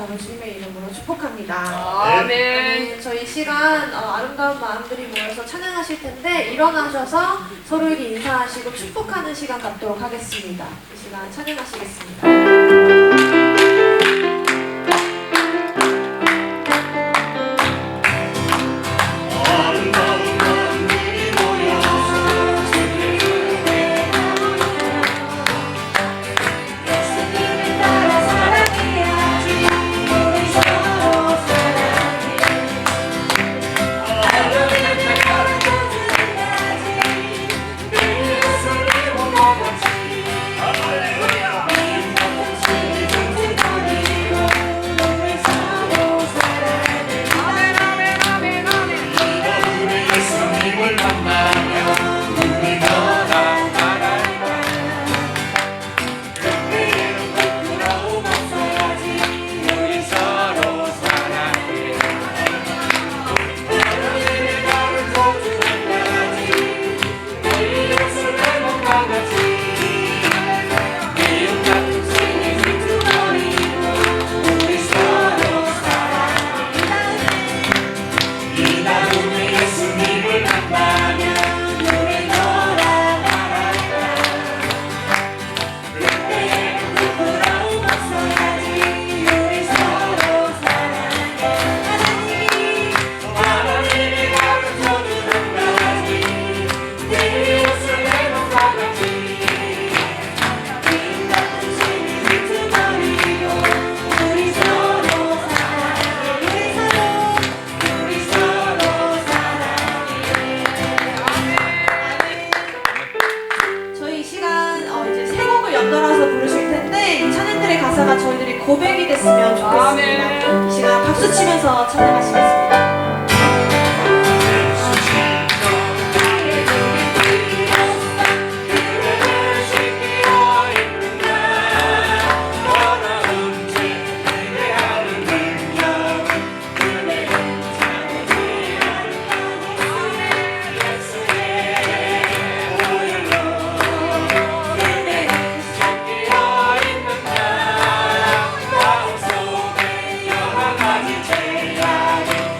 나라로 주님의 이름으로 축복합니다. 아멘. 저희 시간 아름다운 마음들이 모여서 찬양하실 텐데 일어나셔서 서로에게 인사하시고 축복하는 시간 갖도록 하겠습니다. 이 시간 찬양하시겠습니다. 가사가 저희들이 고백이 됐으면 좋겠습니다. 이 시간 박수 치면서 찬양하시겠습니다. Yeah.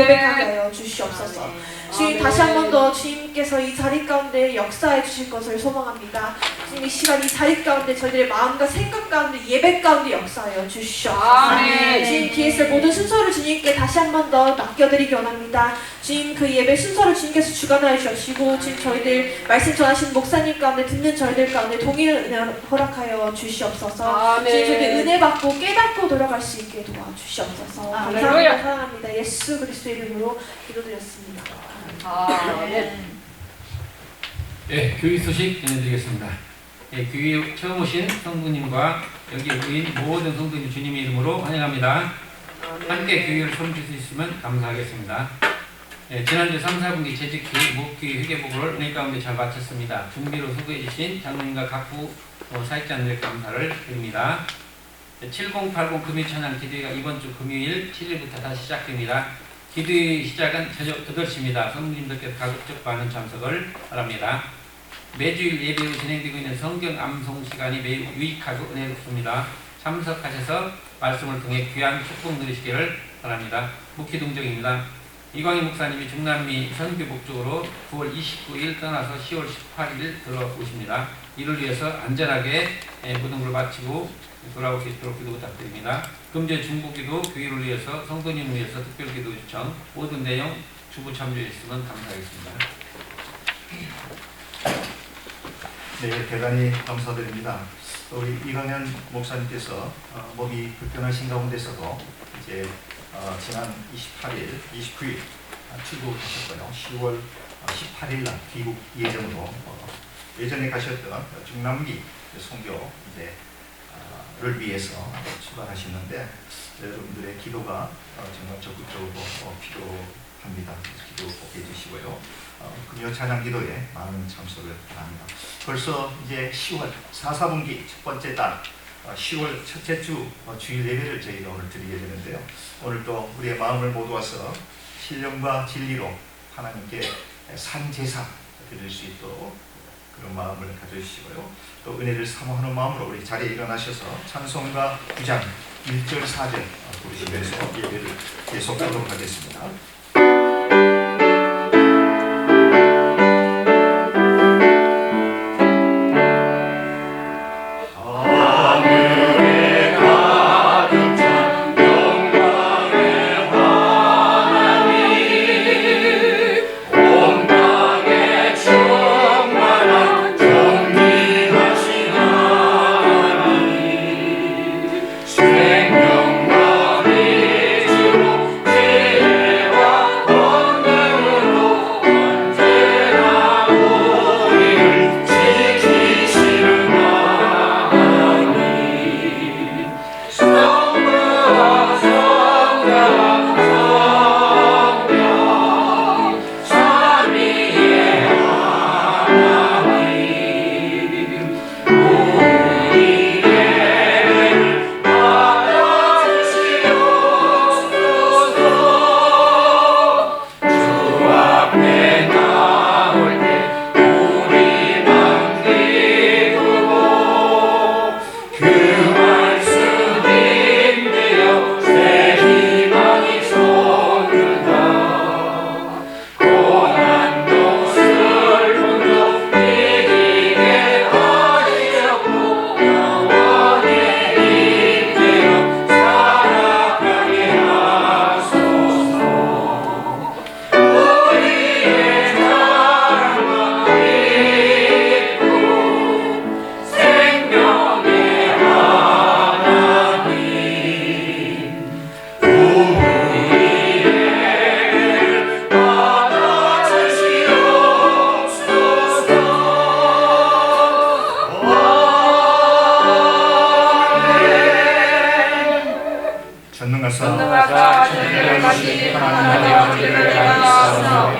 고백하게 하여 주시옵소서. 주님, 다시 한 번 더 주님께서 이 자리 가운데 역사해 주실 것을 소망합니다. 주님, 이 시간 이 자리 가운데 저희들의 마음과 생각 가운데 예배 가운데 역사하여 주시옵소서. 주님, 뒤에 있을 모든 순서를 주님께 다시 한 번 더 맡겨드리기 원합니다. 주님, 그 예배 순서를 주님께서 주관하여 주시고 주님, 저희들 말씀 전하신 목사님 가운데 듣는 저희들 가운데 동일한 은혜 허락하여 주시옵소서. 주님, 저희들 은혜 받고 깨닫고 돌아갈 수 있게 도와주시옵소서. 감사합니다. 사랑합니다. 예수 그리스도의 이름으로 기도드렸습니다. 네, 교육 소식 전해드리겠습니다. 네, 교회 처음 오신 성도님과 여기 모인 모든 성도님 주님의 이름으로 환영합니다. 함께 교회를 섬길 수 있으면 감사하겠습니다. 네, 지난주 3, 4분기 재직기 목기 회계보고를 은혜 가운데 잘 마쳤습니다. 준비로 수고해 주신 장로님과 각부 사역자님들 감사를 드립니다. 7080 금요 찬양 기도회가 이번 주 금요일 7일부터 다시 시작됩니다. 기도의 시작은 저녁 8시입니다. 성도님들께서 가급적 많은 참석을 바랍니다. 매주일 예배로 진행되고 있는 성경 암송 시간이 매우 유익하고 은혜롭습니다. 참석하셔서 말씀을 통해 귀한 축복 누리시기를 바랍니다. 목회동정입니다. 이광희 목사님이 중남미 선교 목적으로 9월 29일 떠나서 10월 18일 들어오십니다. 이를 위해서 안전하게 모든 걸 마치고 돌아올 수 있도록 기도 부탁드립니다. 금주의 중보기도 교회를 위해서 성도님을 위해서 특별기도 요청 모든 내용 주부 참조해 주시면 감사하겠습니다. 네, 대단히 감사드립니다. 우리 이광현 목사님께서 몸이 불편하신 가운데서도 이제 지난 28일, 29일 출국하셨고요. 10월 18일 날 귀국 예정으로 예전에 가셨던 중남미 선교 를 위해서 출발하시는데 여러분들의 기도가 정말 적극적으로 필요합니다. 기도 꼭 해주시고요. 금요 찬양 기도에 많은 참석을 바랍니다. 벌써 이제 10월 4분기 첫 번째 달 10월 첫째 주 주일 예배를 저희가 오늘 드리게 되는데요. 오늘 또 우리의 마음을 모두어서 신령과 진리로 하나님께 산제사 드릴 수 있도록 그런 마음을 가져주시고요. 또 은혜를 사모하는 마음으로 우리 자리에 일어나셔서 찬송가 9장 1절 4절 부르시면서 예배를 계속하도록 하겠습니다. 전능하사 전능하신 하나님의 아버지를 알았사오며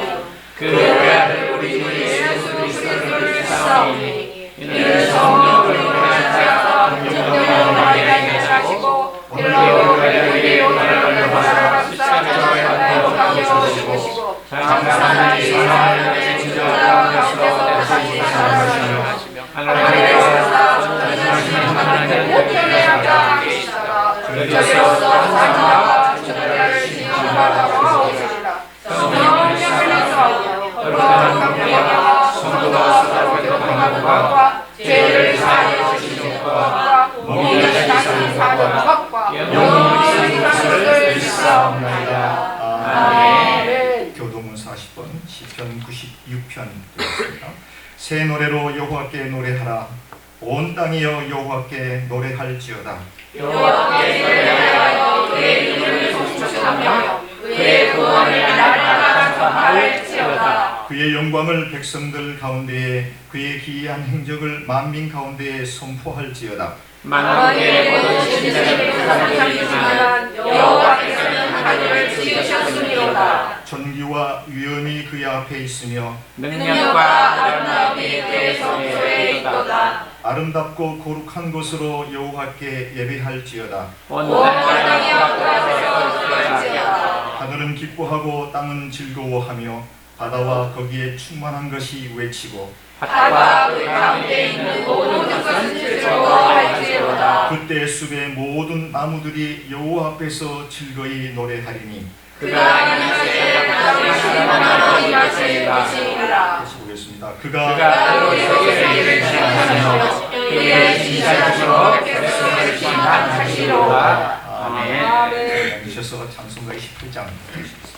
그 외아들 우리 주 예수 그리스도를 믿사오니 이는 성령으로 인하여 성령으로 마리아에게 하시고 빌라도 갈릴리 요단을 건너서 십자가에 달려 죽으시고 장사하니 사람의 진정한 가운데서 다시 살아나시며 하늘에서 전능하신 하나님의 우편에 앉아 계시다가 저리로서 사자가 저들을 징벌하고 오시리라. 사용하는 것과 죄를 사하여 주시는 것과 몸이 다시 사는 것과 영원히 것을 믿사옵나이다. 아멘. 교도문 40번 시편 96편 되겠습니다. 새 노래로 여호와께 노래하라. 온 땅이여 여호와께 노래할지어다. 여호와께 노래하여 그의 이름을 송축하며 그의 구원을 날마다 전할지어다. 그의 영광을 백성들 가운데에 그의 기이한 행적을 만민 가운데에 선포할지어다. 만국의 모든 신들을 상상이지만 여호와께서는 하늘을 지으셨음이로다. 존귀와 위엄이 그의 앞에 있으며 능력과 아름다움이 그의 성소에 있도다. 아름답고 거룩한 곳으로 여호와께 예배할지어다. 온 땅이 앞에서 들을지어다. 하늘은 기뻐하고 땅은 즐거워하며 바다와 거기에 충만한 것이 외치고 바다와 그 가운데 있는 모든 것은 즐거워할지로다. 그때 숲의 모든 나무들이 여호와 앞에서 즐거이 노래하리니. 그가 이곳에 가장 하나님 말씀을 주시리라. 다시 보겠습니다. 그가 그가 세계를 일으키시며 그의 진실하시고 백성을 심판하시리로다. 아멘. 주셔서 찬송가 28장 주시겠습니다.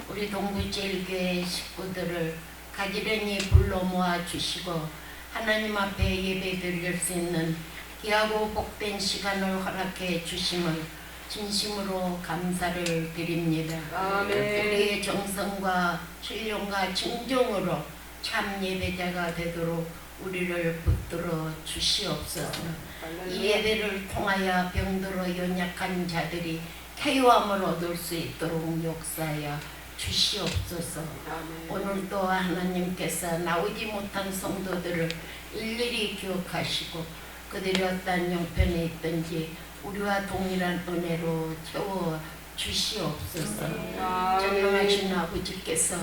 우리 동부제일교회 식구들을 가지런히 불러 모아 주시고 하나님 앞에 예배 드릴 수 있는 귀하고 복된 시간을 허락해 주심을 진심으로 감사를 드립니다. 아멘. 우리의 정성과 신령과 진정으로 참 예배자가 되도록 우리를 붙들어 주시옵소서. 이 예배를 통하여 병들어 연약한 자들이 쾌유함을 얻을 수 있도록 역사하여 주시옵소서. 오늘도 하나님께서 나오지 못한 성도들을 일일이 기억하시고 그들이 어떠한 형편에 있든지 우리와 동일한 은혜로 채워 주시옵소서. 전능하신 아버지께서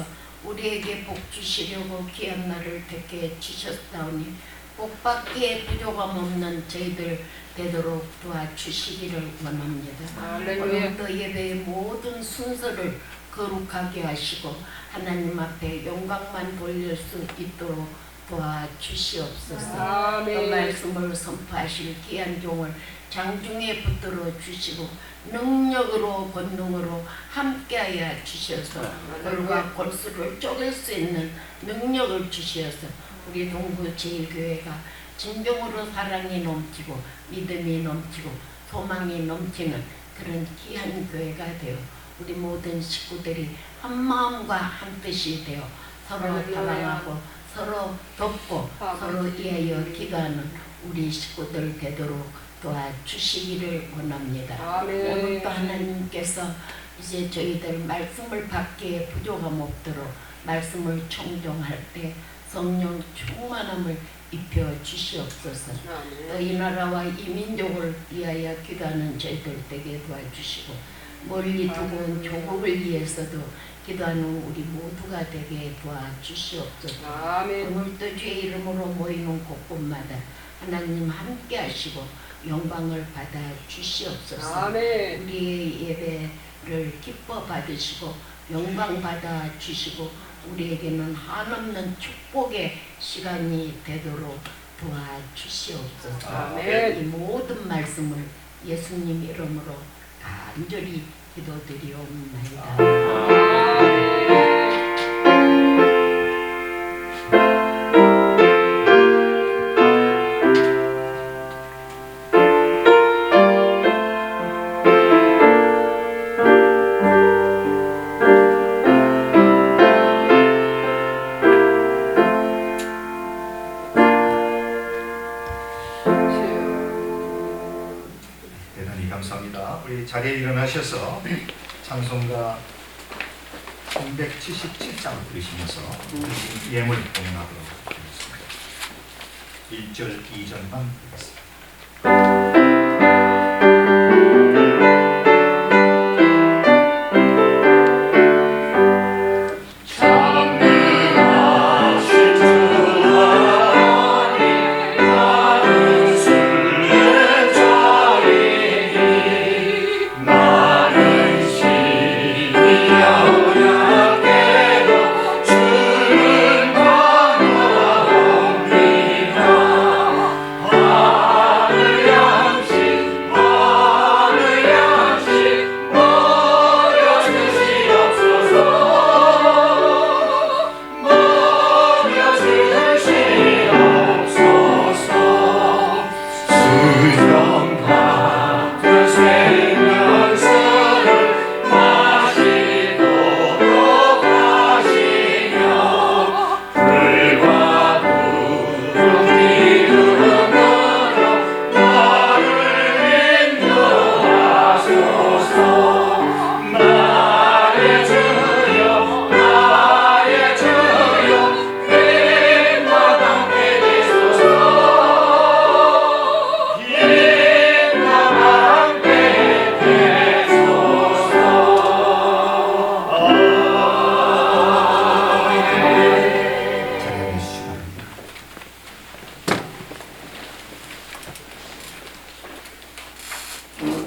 우리에게 복 주시려고 귀한 날을 택해 주셨다오니 복받기에 부족함 없는 저희들 되도록 도와주시기를 원합니다. 오늘도 예배의 모든 순서를 거룩하게 하시고 하나님 앞에 영광만 돌릴 수 있도록 도와주시옵소서. 또 말씀을 선포하실 귀한 종을 장중에 붙들어 주시고 능력으로 권능으로 함께하여 주셔서 골과 골수를 쪼갤 수 있는 능력을 주셔서 우리 동부제일교회가 진정으로 사랑이 넘치고 믿음이 넘치고 소망이 넘치는 그런 귀한 교회가 되어 우리 모든 식구들이 한 마음과 한 뜻이 되어 서로 사랑하고 서로 돕고 서로 이하여 기도하는 우리 식구들 되도록 도와주시기를 원합니다. 오늘도 하나님께서 이제 저희들 말씀을 받기에 부족함 없도록 말씀을 청종할 때 성령 충만함을 입혀 주시옵소서. 또 이 나라와 이 민족을 위하여 기도하는 저희들 되게 도와주시고 멀리 두고 온 조국을 위해서도 기도하는 우리 모두가 되게 도와주시옵소서. 오늘도 주의 이름으로 모이는 곳곳마다 하나님 함께 하시고 영광을 받아 주시옵소서. 우리의 예배를 기뻐 받으시고 영광 받아 주시고 우리에게는 한없는 축복의 시간이 되도록 도와주시옵소서. 이 모든 말씀을 예수님 이름으로 간절히 기도드리옵나이다. 대단히 감사합니다. 우리 자리에 일어나셔서 찬송가 377장 들으시면서 예물 공연하도록 하겠습니다. 1절, 2절만 듣겠습니다.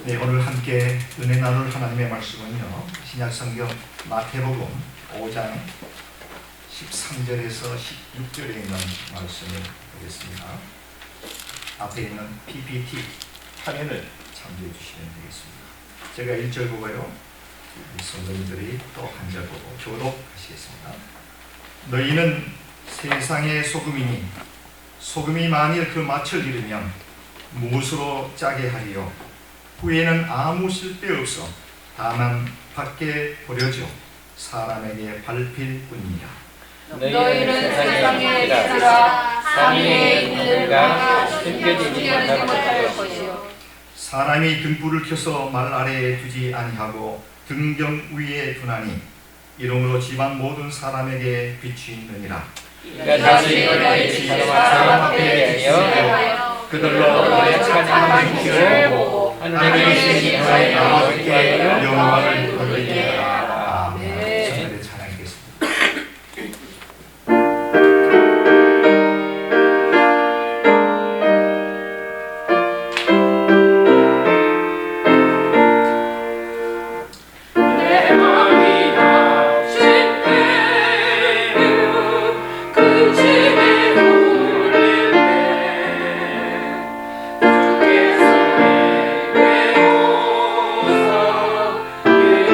네, 오늘 함께 은혜 나눌 하나님의 말씀은요, 신약성경 마태복음 5장 13절에서 16절에 있는 말씀을 보겠습니다. 앞에 있는 PPT 화면을 참조해 주시면 되겠습니다. 제가 1절 보고요, 성도님들이 또 한 절 보고 교독하시겠습니다. 너희는 세상의 소금이니 소금이 만일 그 맛을 잃으면 무엇으로 짜게 하리요? 후에는 아무 쓸데없어 다만 밖에 버려져 사람에게 밟힐 뿐이라. 너희는 세상의 빛이라. 산위에 있는 자가 숨겨지지 못할 것이요. 사람이 등불을 켜서 말 아래에 두지 아니하고 등경 위에 두나니 이러므로 집안 모든 사람에게 빛이 있느니라. 다시 너희 사람 앞에 비치려 그들로 너의 찬양을 비추고 하늘에 계신 너의 아버지께 영광을 돌리게 하라. 아멘. 전날에 찬양하겠습니다. 그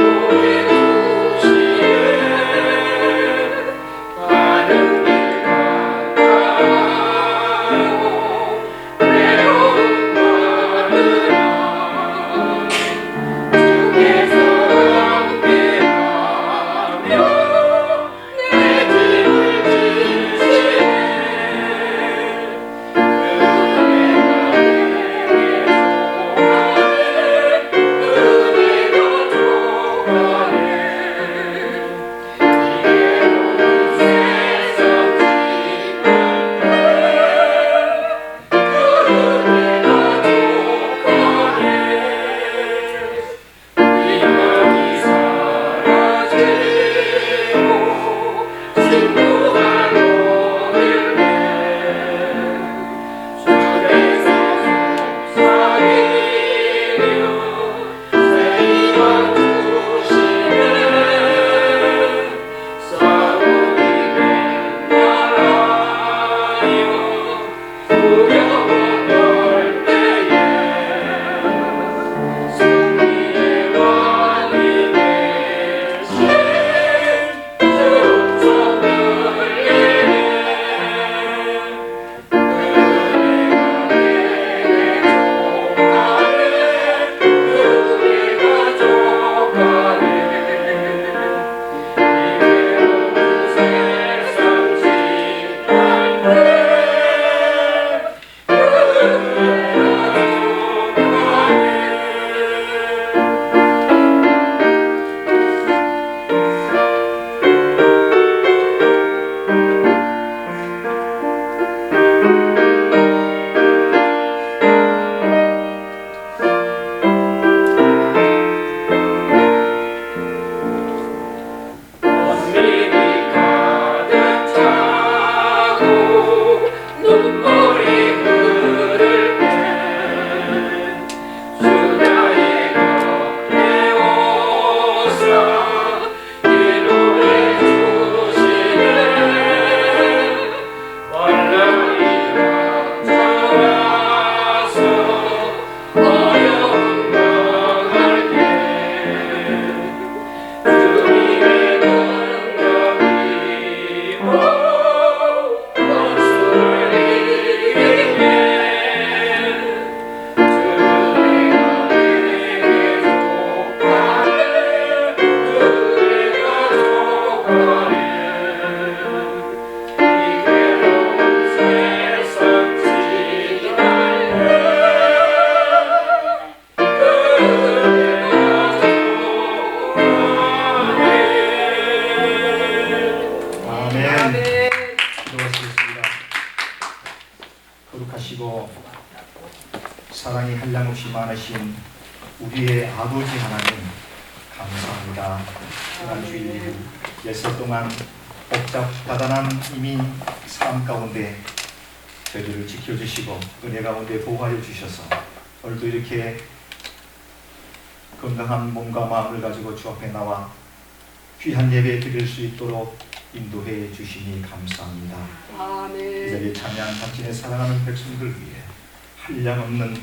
거룩하시고 사랑이 한량없이 많으신 우리의 아버지 하나님 감사합니다. 지난 주일 예서 동안 복잡다단한 이민 삶 가운데 저희들을 지켜주시고 은혜 가운데 보호하여 주셔서 오늘도 이렇게 건강한 몸과 마음을 가지고 주 앞에 나와 귀한 예배 드릴 수 있도록 인도해 주시니 감사합니다. 이 자리에 참여한 당신의 사랑하는 백성들 위해 한량없는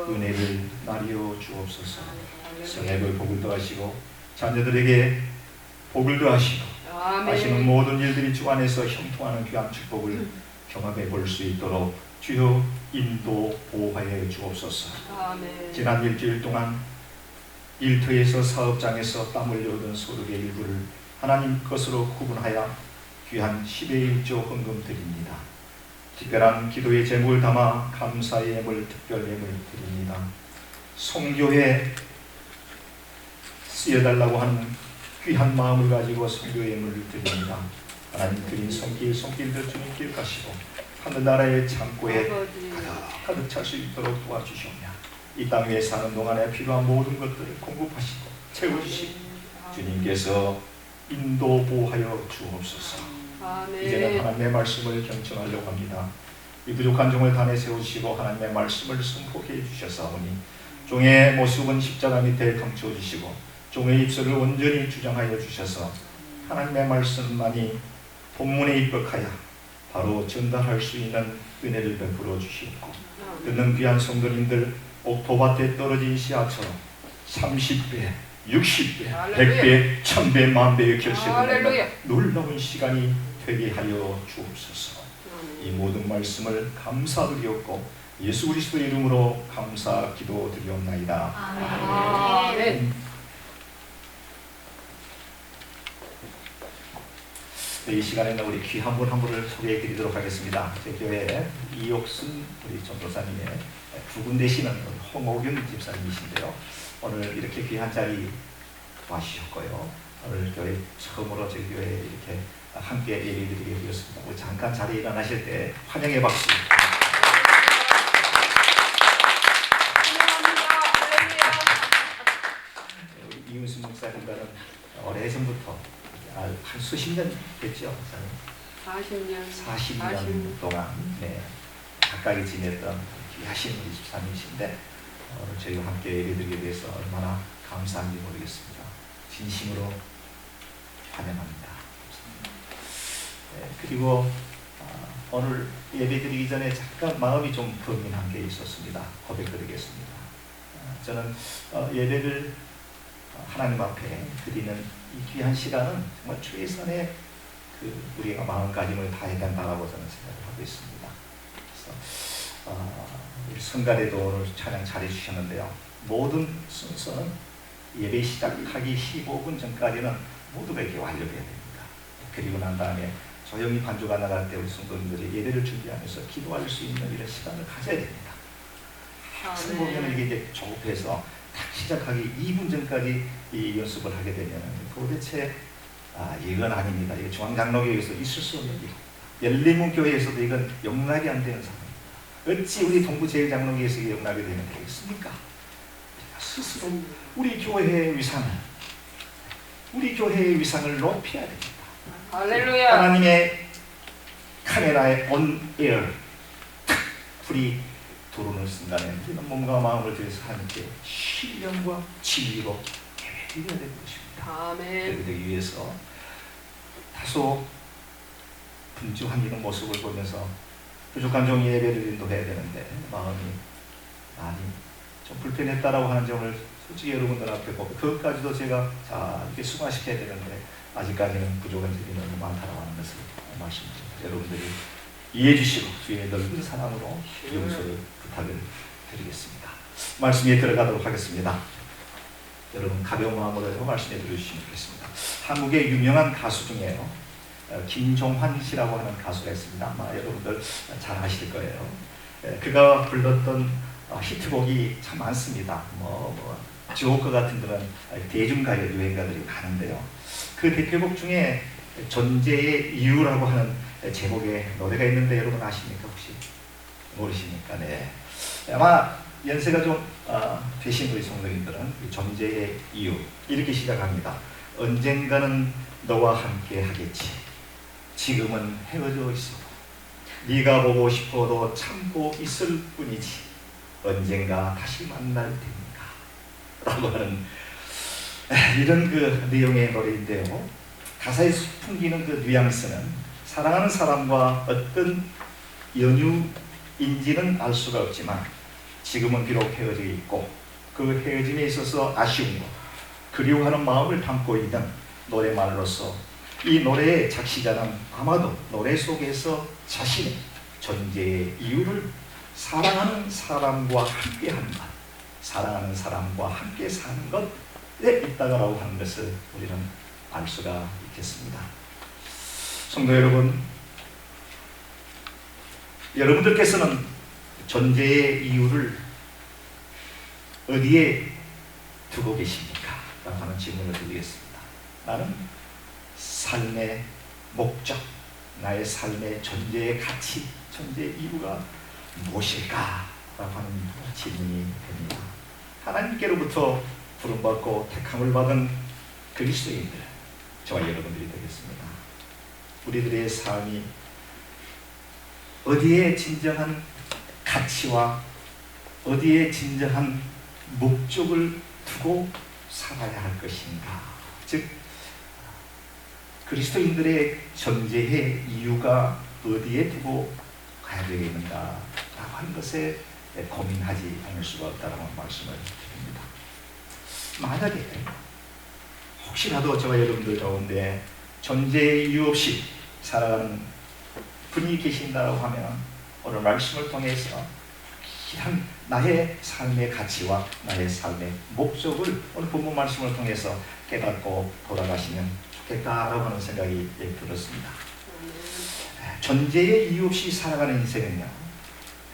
은혜를 나리어 주옵소서. 성액을 복을 더하시고 자녀들에게 복을 더하시고 하시는 모든 일들이 주 안에서 형통하는 귀한 축복을 경험해 볼 수 있도록 주여 인도 보호하여 주옵소서. 지난 일주일 동안 일터에서 사업장에서 땀 흘려오던 소득의 일부를 하나님 것으로 구분하여 귀한 10의 1조 헌금 드립니다. 특별한 기도의 제목을 담아 감사의 예물 특별 예물 드립니다. 성교에 쓰여달라고 하는 귀한 마음을 가지고 성교 예물을 드립니다. 하나님 드린 손길들 주님께 가시고 하늘나라의 창고에 가득 찰 수 있도록 도와주시오며 이 땅 위에 사는 동안에 필요한 모든 것들을 공급하시고 채워주시고 주님께서 인도 보호하여 주옵소서. 이제는 하나님의 말씀을 경청하려고 합니다. 이 부족한 종을 단에 세우시고 하나님의 말씀을 선포해 주셔서오니 종의 모습은 십자가 밑에 감추어 주시고 종의 입술을 온전히 주장하여 주셔서 하나님의 말씀만이 본문에 입력하여 바로 전달할 수 있는 은혜를 베풀어 주시고 듣는 귀한 성도님들 옥토밭에 떨어진 씨앗처럼 30배, 60배, 100배, 1000배, 만배의 결실을 놀라운 시간이 되게 하여 주옵소서. 이 모든 말씀을 감사드리옵고 예수 그리스도의 이름으로 감사 기도드리옵나이다. 아멘. 이 시간에는 우리 귀한 분 한 분을 소개해 드리도록 하겠습니다. 제 교회 이옥순 우리 전도사님의 부군 되시는 홍옥윤 집사님이신데요. 오늘 이렇게 귀한 자리 와주셨고요. 오늘 교회 처음으로 저희 교회에 이렇게 함께 예배드리게 되었습니다. 우리 잠깐 자리에 일어나실 때 환영의 박수. 이윤수 목사님과는 오래전부터 한 수십 년 됐죠. 40년 동안 가까이 지냈던 귀하신 우리 집사님이신데 오늘 저희와 함께 예배드리게 돼서 얼마나 감사한지 모르겠습니다. 진심으로 환영합니다. 그리고 오늘 예배드리기 전에 잠깐 마음이 좀 고민한 게 있었습니다. 고백드리겠습니다. 저는 예배를 하나님 앞에 드리는 이 귀한 시간은 정말 최선의 우리가 마음가짐을 다해야 된다고 저는 생각을 하고 있습니다. 그래서 우리 성가대도 오늘 찬양 잘해주셨는데요. 모든 순서는 예배 시작하기 15분 전까지는 모두가 이렇게 완료돼야 됩니다. 그리고 난 다음에 조용히 반주가 나갈 때 우리 성도님들이 예배를 준비하면서 기도할 수 있는 이런 시간을 가져야 됩니다. 항상 보면 이게 이제 조급해서 딱 시작하기 2분 전까지 이 연습을 하게 되면 도대체 이건 아닙니다. 이거 중앙장로교회에서 있을 수 없는 일. 열린문교회에서도 이건 용납이 안 되는 상황입니다. 어찌 우리 동부제일장로교회에서 이게 용납이 되면 되겠습니까? 스스로 우리 교회의 위상을 높여야 됩니다. 할렐루야. 하나님의 카메라에 온 에어 불이 들어오는 순간에 우리는 몸과 마음을 들여서 하나님께 신령과 진리로 예배드려야 되는 것입니다. 아멘. 예배드리기 위해서 다소 분주한 이런 모습을 보면서 부족한 종이 예배를 인도해야 되는데 마음이 많이 좀 불편했다라고 하는 점을 솔직히 여러분들 앞에 보고 그것까지도 제가 이렇게 승화시켜야 되는데 아직까지는 부족한 점이 너무 많다라고 하는 것을 말씀드립니다. 여러분들이 이해해 주시고 주의 넓은 사랑으로 용서를 부탁을 드리겠습니다. 말씀에 들어가도록 하겠습니다. 여러분 가벼운 마음으로 말씀해 들어주시면 좋겠습니다. 한국의 유명한 가수 중에요. 김종환 씨라고 하는 가수가 있습니다. 아마 여러분들 잘 아실 거예요. 그가 불렀던 히트곡이 참 많습니다. 지옥과 같은 그런 대중가요 유행가들이 많은데요. 그 대표곡 중에 존재의 이유라고 하는 제목의 노래가 있는데 여러분 아십니까 혹시? 모르시니까. 네. 아마 연세가 좀 되신 우리 성도님들은 이 존재의 이유 이렇게 시작합니다. 언젠가는 너와 함께 하겠지. 지금은 헤어져 있어. 네가 보고 싶어도 참고 있을 뿐이지. 언젠가 다시 만날 테니까. 라고 하는 이런 그 내용의 노래인데요. 가사에 풍기는 그 뉘앙스는 사랑하는 사람과 어떤 연유인지는 알 수가 없지만 지금은 비록 헤어져 있고 그 헤어짐에 있어서 아쉬움과 그리워하는 마음을 담고 있는 노래말로서 이 노래의 작시자는 아마도 노래 속에서 자신의 존재의 이유를 사랑하는 사람과 함께하는 것, 사랑하는 사람과 함께 사는 것에 있다고 하는 것을 우리는 알 수가 있겠습니다. 성도 여러분, 여러분들께서는 존재의 이유를 어디에 두고 계십니까? 라고 하는 질문을 드리겠습니다. 나는 삶의 목적, 나의 삶의 존재의 가치, 존재의 이유가 무엇일까? 라고 하는 질문이 됩니다. 하나님께로부터 부름받고 택함을 받은 그리스도인들, 저와 여러분들이 되겠습니다. 우리들의 삶이 어디에 진정한 가치와 어디에 진정한 목적을 두고 살아야 할 것인가? 즉 그리스도인들의 존재의 이유가 어디에 두고 가야 되겠는가 라고 하는 것에 고민하지 않을 수가 없다는 말씀을 드립니다. 만약에 혹시라도 저와 여러분들 가운데 존재의 이유 없이 살아가는 분이 계신다고 하면 오늘 말씀을 통해서 이런 나의 삶의 가치와 나의 삶의 목적을 오늘 본문 말씀을 통해서 깨닫고 돌아가시면 좋겠다라고 하는 생각이 들었습니다. 존재의 이유 없이 살아가는 인생은요,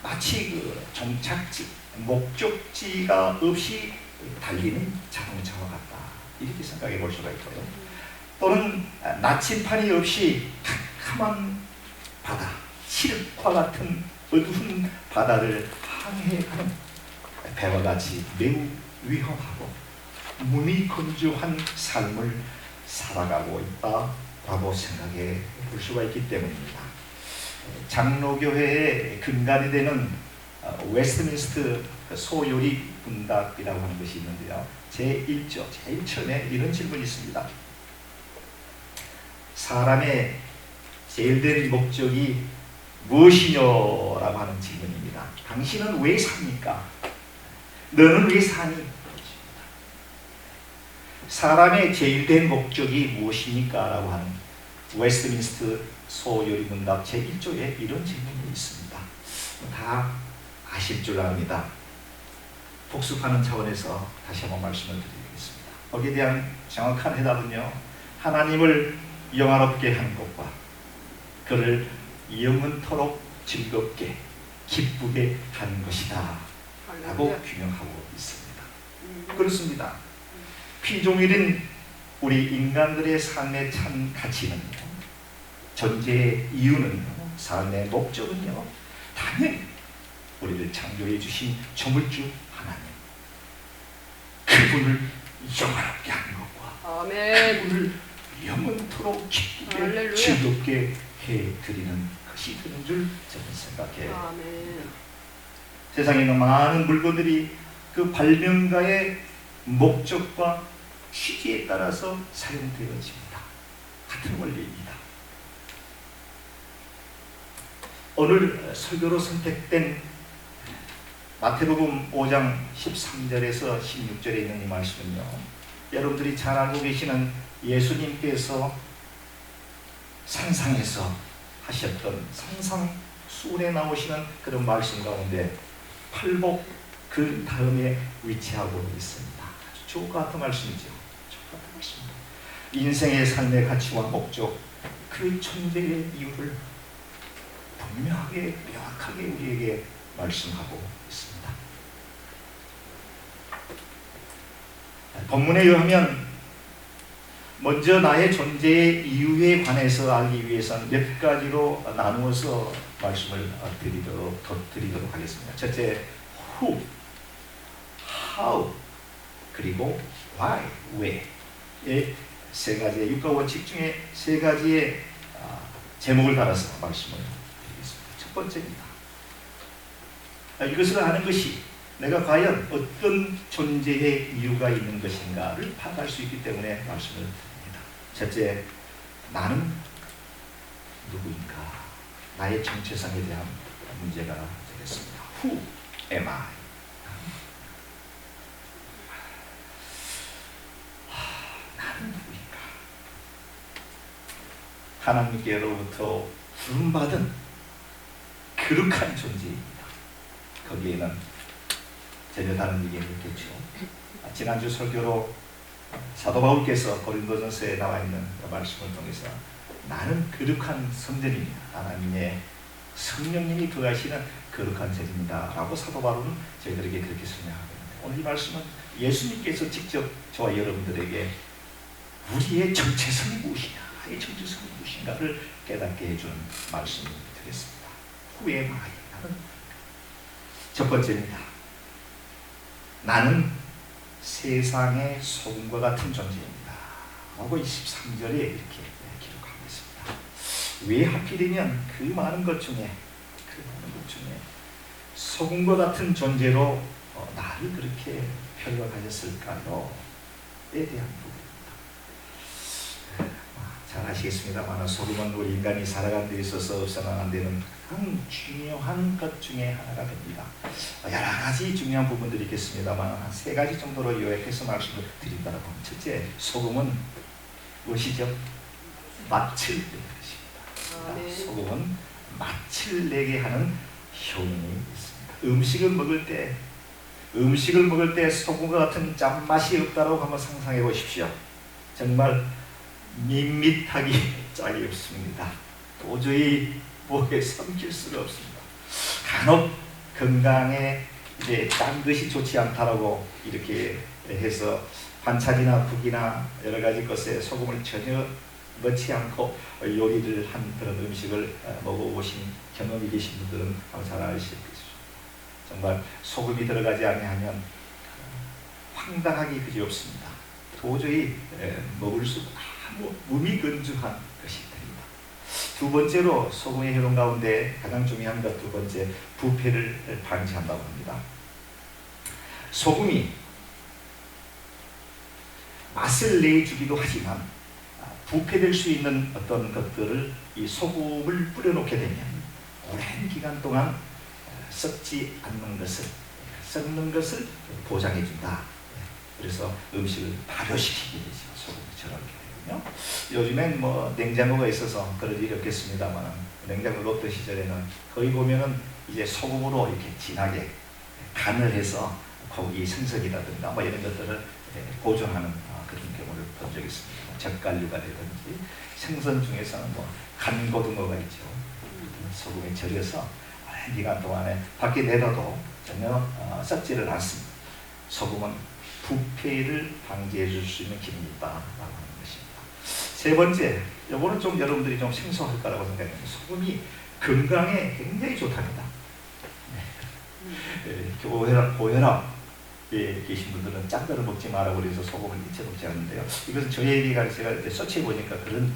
마치 그 종착지, 목적지가 없이 달리는 자동차와 같다, 이렇게 생각해 볼 수가 있고요. 또는 나침판이 없이 캄캄한 바다, 칠흑과 같은 어두운 바다를 항해하는 배와 같이 매우 위험하고 몸이 건조한 삶을 살아가고 있다라고 생각해 볼 수가 있기 때문입니다. 장로교회의 근간이 되는 웨스트민스터 소요리 문답이라고 하는 것이 있는데요. 제1조 제일 처음에 이런 질문이 있습니다. 사람의 제일된 목적이 무엇이냐라고 하는 질문입니다. 당신은 왜 삽니까? 너는 왜 사니? 사람의 제일된 목적이 무엇입니까? 라고 하는 웨스트민스터 소요리 문답 제1조에 이런 질문이 있습니다. 다 아실 줄 압니다. 복습하는 차원에서 다시 한번 말씀을 드리겠습니다. 거기에 대한 정확한 해답은요, 하나님을 영화롭게 한 것과 그를 영원토록 즐겁게 기쁘게 한 것이다 라고 규명하고 있습니다. 그렇습니다. 피조물인 우리 인간들의 삶의 참 가치는, 존재의 이유는, 삶의 목적은요, 당연히 우리를 창조해 주신 조물주 하나님, 그분을 영화롭게 하는 것과 아멘. 그분을 영원토록 기쁘게 할렐루야. 즐겁게 해드리는 것이 되는 줄 저는 생각해요. 아멘. 세상에 있는 많은 물건들이 그 발명가의 목적과 취지에 따라서 사용되어집니다. 같은 원리입니다. 오늘 설교로 선택된 마태복음 5장 13절에서 16절에 있는 이 말씀은요, 여러분들이 잘 알고 계시는 예수님께서 상상에서 하셨던 상상순에 나오시는 그런 말씀 가운데 팔복 그 다음에 위치하고 있습니다. 아주 주옥 같은 말씀이죠. 주옥 같은 말씀입니다. 인생의 삶의 가치와 목적, 그 존재의 이유를 분명하게 명확하게 우리에게 말씀하고 있습니다. 본문에 의하면 먼저 나의 존재의 이유에 관해서 알기 위해서는 몇 가지로 나누어서 말씀을 드리도록 하겠습니다. 첫째, who, how, 그리고 why, 왜의 세 가지의 육가 원칙 중에 세 가지의 제목을 달아서 말씀을 드리겠습니다. 첫 번째입니다. 이것을 아는 것이 내가 과연 어떤 존재의 이유가 있는 것인가를 판단할 수 있기 때문에 말씀을 드립니다. 첫째, 나는 누구인가? 나의 정체성에 대한 문제가 되겠습니다. Who am I? 나는 누구인가? 하나님께로부터 부름받은 거룩한 존재입니다. 거기에는 전혀 다른 얘기는 없겠죠. 지난주 설교로 사도 바울께서 고린도전서에 나와 있는 말씀을 통해서 나는 거룩한 성전입니다. 하나님의 성령님이 거하시는 거룩한 전입니다 라고 사도 바울은 저희들에게 그렇게 설명하거든요. 오늘 이 말씀은 예수님께서 직접 저와 여러분들에게 우리의 정체성이 무엇이냐, 나의 정체성이 무엇인가를 깨닫게 해주는 말씀을 드리겠습니다. Who am I? 나는 첫 번째입니다. 나는 세상의 소금과 같은 존재입니다 라고 23절에 이렇게 기록하고 있습니다. 왜 하필이면 그 많은 것 중에 소금과 같은 존재로 나를 그렇게 평가하셨을까요? 에 대한 부분입니다. 잘 아시겠습니다만 소금은 우리 인간이 살아가는 데 있어서 없어서는 안 되는 가장 중요한 것 중에 하나가 됩니다. 여러 가지 중요한 부분들이 있겠습니다만 한 세 가지 정도로 요약해서 말씀을 드린다고 하면, 첫째, 소금은 무엇이죠? 맛을 내는 것입니다. 소금은 맛을 내게 하는 효능이 있습니다. 음식을 먹을 때 소금과 같은 짠맛이 없다고 한번 상상해 보십시오. 정말 밋밋하기 짝이 없습니다. 도저히 목에 삼킬 수가 없습니다. 간혹 건강에 이제 짠 것이 좋지 않다라고 이렇게 해서 반찬이나 국이나 여러 가지 것에 소금을 전혀 넣지 않고 요리를 한 그런 음식을 먹어보신 경험이 계신 분들은 아마 잘 아실 것이죠. 정말 소금이 들어가지 않으면 황당하기 그지 없습니다. 도저히 먹을 수 아무 무미건조한 것이 됩니다. 두 번째로 소금의 효능 가운데 가장 중요한 것 두 번째, 부패를 방지한다고 합니다. 소금이 맛을 내주기도 하지만 부패될 수 있는 어떤 것들을 이 소금을 뿌려놓게 되면 오랜 기간 동안 썩지 않는 것을, 썩는 것을 보장해준다. 그래서 음식을 발효시키게 되죠. 소금처럼 이렇게 되거든요. 요즘엔 뭐 냉장고가 있어서 그럴 일이 없겠습니다만 냉장고 없던 시절에는 거의 보면은 이제 소금으로 이렇게 진하게 간을 해서 고기 생선이라든가 뭐 이런 것들을 보존하는 그런 경우를 본 적이 있습니다. 젓갈류가 되든지 생선 중에서는 뭐 간고등어가 있죠. 소금에 절여서 오랜 기간 동안에 밖에 내둬도 전혀 썩지를 않습니다. 소금은 부패를 방지해 줄 수 있는 기능이 있다라고 하는 것입니다. 세 번째, 이거는 좀 여러분들이 좀 생소할 거라고 생각합니다. 소금이 건강에 굉장히 좋답니다. 고혈압에 계신 분들은 짠 거를 먹지 마라 그래서 소금을 일체 먹지 않는데요. 이것은 저희가 제가 이제 서치해 보니까 그런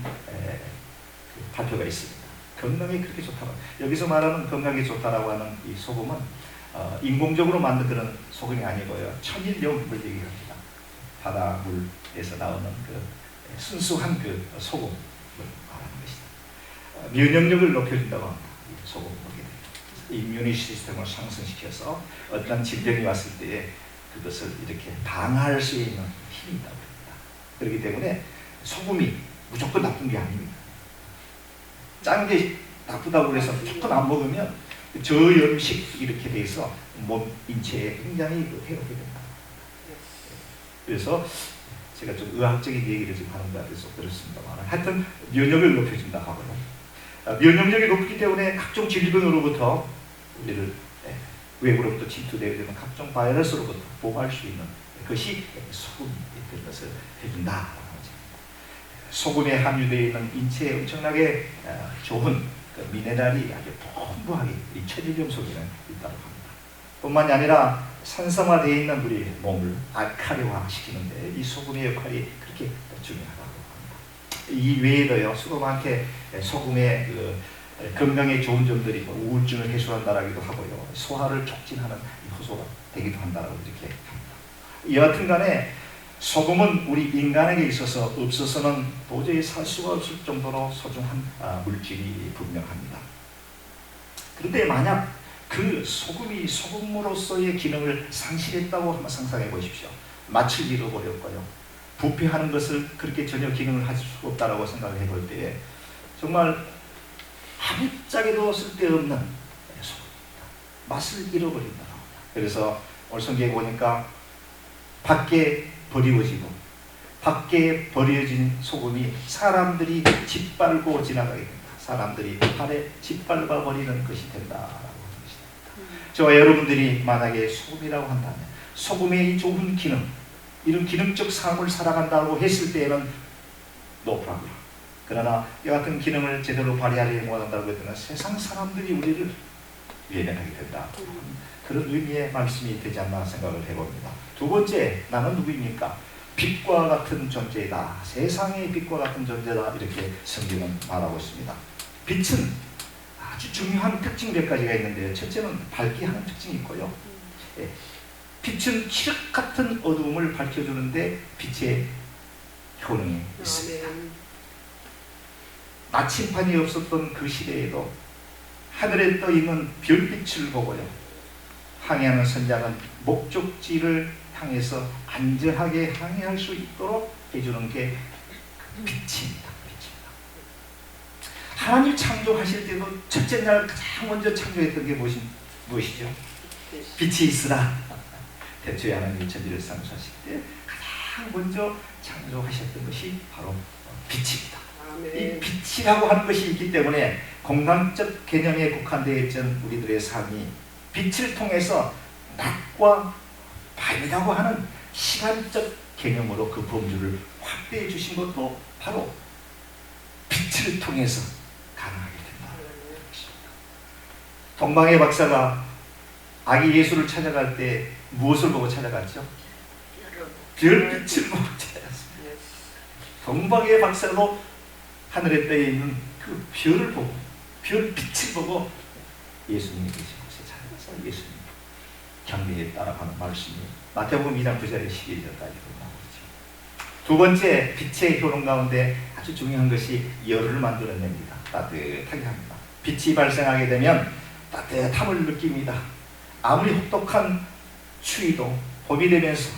발표가 있습니다. 건강에 그렇게 좋다고. 여기서 말하는 건강에 좋다라고 하는 이 소금은 인공적으로 만든 그런 소금이 아니고요. 천일염을 얘기합니다. 바닷물에서 나오는 그 순수한 그 소금을 말하는 것이다. 면역력을 높여준다고 합니다. 이 소금을 먹게 돼요. 이뮤니 시스템을 상승시켜서 어떤 질병이 왔을 때에 그것을 이렇게 방어할 수 있는 힘이 있다고 합니다. 그렇기 때문에 소금이 무조건 나쁜 게 아닙니다. 짠 게 나쁘다고 해서 무조건 안 먹으면 저염식 이렇게 돼서 몸 인체에 굉장히 해롭게 됩니다. 그래서 제가 좀 의학적인 얘기를 지금 하는 것 같아서 그렇습니다만 하여튼 면역을 높여준다 하고요. 면역력이 높기 때문에 각종 질병으로부터 우리를 외부로부터 침투되게 되는 각종 바이러스로부터 보호할 수 있는 것이 소금이 그런 것을 해준다라고 합니다. 소금에 함유되어 있는 인체에 엄청나게 좋은 그 미네랄이 아주 풍부하게 이 천일염 속에는 있다고 합니다. 뿐만이 아니라 산성화되어 있는 우리 몸을 알칼리화 시키는데 이 소금의 역할이 그렇게 중요하다고 합니다. 이 외에도요, 수도 많게 소금의 그 건강에 좋은 점들이 있고 우울증을 해소한다라기도 하고요, 소화를 촉진하는 효소가 되기도 한다라고 이렇게 합니다. 여하튼 간에 소금은 우리 인간에게 있어서 없어서는 도저히 살 수가 없을 정도로 소중한 물질이 분명합니다. 그런데 만약 그 소금이 소금으로서의 기능을 상실했다고 한번 상상해 보십시오. 마취를 잃어버렸고요, 부패하는 것을 그렇게 전혀 기능을 할 수 없다라고 생각을 해볼 때에 정말 아무짝에도 쓸데없는 소금입니다. 맛을 잃어버린다. 그래서 오늘 성경에 보니까 밖에 버리워지고 밖에 버려진 소금이 사람들이 짓밟고 지나가게 된다. 사람들이 발에 짓밟아 버리는 것이 된다라고 하는 것입니다. 저와 여러분들이 만약에 소금이라고 한다면 소금의 이 좋은 기능, 이런 기능적 삶을 살아간다고 했을 때에는 노프라블. 그러나 이 같은 기능을 제대로 발휘하지 못한다고 했더니 세상 사람들이 우리를 외면하게 된다. 그런 의미의 말씀이 되지 않나 생각을 해봅니다. 두 번째, 나는 누구입니까? 빛과 같은 존재이다. 세상의 빛과 같은 존재다. 이렇게 성경은 말하고 있습니다. 빛은 아주 중요한 특징 몇 가지가 있는데요. 첫째는 밝게 하는 특징이 있고요. 빛은 칠흑 같은 어두움을 밝혀주는데 빛의 효능이 있습니다. 나침판이 없었던 그 시대에도 하늘에 떠있는 별빛을 보고요, 항해하는 선장은 목적지를 향해서 안전하게 항해할 수 있도록 해주는 게 빛입니다. 하나님 창조하실 때도 첫째 날 가장 먼저 창조했던 게 무엇이죠? 빛이 있으라. 태초에 하나님이 천지를 창조하실 때 가장 먼저 창조하셨던 것이 바로 빛입니다. 이 빛이라고 하는 것이 있기 때문에 공간적 개념에 국한되어 있던 우리들의 삶이 빛을 통해서 낮과 밤이라고 하는 시간적 개념으로 그 범주를 확대해 주신 것도 바로 빛을 통해서 가능하게 된다. 동방의 박사가 아기 예수를 찾아갈 때 무엇을 보고 찾아갔죠? 별빛을 보고 찾아갔습니다. 동방의 박사도 하늘에 떠 있는 그 별을 보고, 별빛을 보고 예수님이 계신 곳에 찾아가서 예수님 경배에 따라가는 말씀이 마태복음 2장 9절에 12절까지 나오고 있죠. 두 번째, 빛의 효능 가운데 아주 중요한 것이 열을 만들어냅니다. 따뜻하게 합니다. 빛이 발생하게 되면 따뜻함을 느낍니다. 아무리 혹독한 추위도 봄이 되면서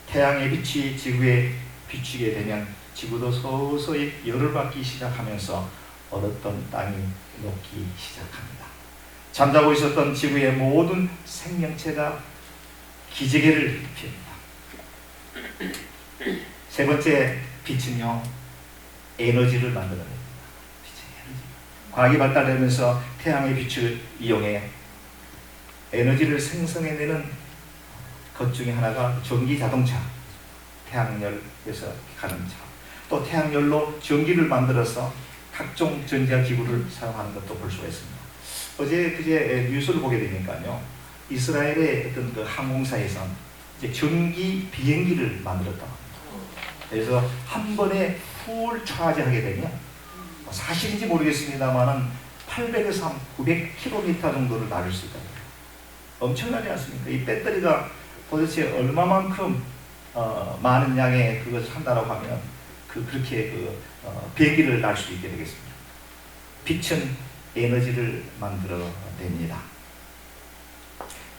태양의 빛이 지구에 비추게 되면 지구도 서서히 열을 받기 시작하면서 얼었던 땅이 녹기 시작합니다. 잠자고 있었던 지구의 모든 생명체가 기지개를 핍니다. 세 번째, 빛은요, 에너지를 만들어냅니다. 빛은 에너지. 과학이 발달되면서 태양의 빛을 이용해 에너지를 생성해내는 것 중에 하나가 전기 자동차, 태양열에서 가는 차, 또 태양열로 전기를 만들어서 각종 전자기구를 사용하는 것도 볼 수가 있습니다. 어제 그제 뉴스를 보게 되니까요, 이스라엘의 어떤 그 항공사에서 이제 전기 비행기를 만들었다고 합니다. 그래서 한 번에 풀 차지하게 되면 사실인지 모르겠습니다만은 800에서 한 900km 정도를 날을 수 있다고 해요. 엄청나지 않습니까? 이 배터리가 도대체 얼마만큼 많은 양의 그것을 한다라고 하면 그렇게 비행기를 날 수 있게 되겠습니다. 빛은 에너지를 만들어냅니다.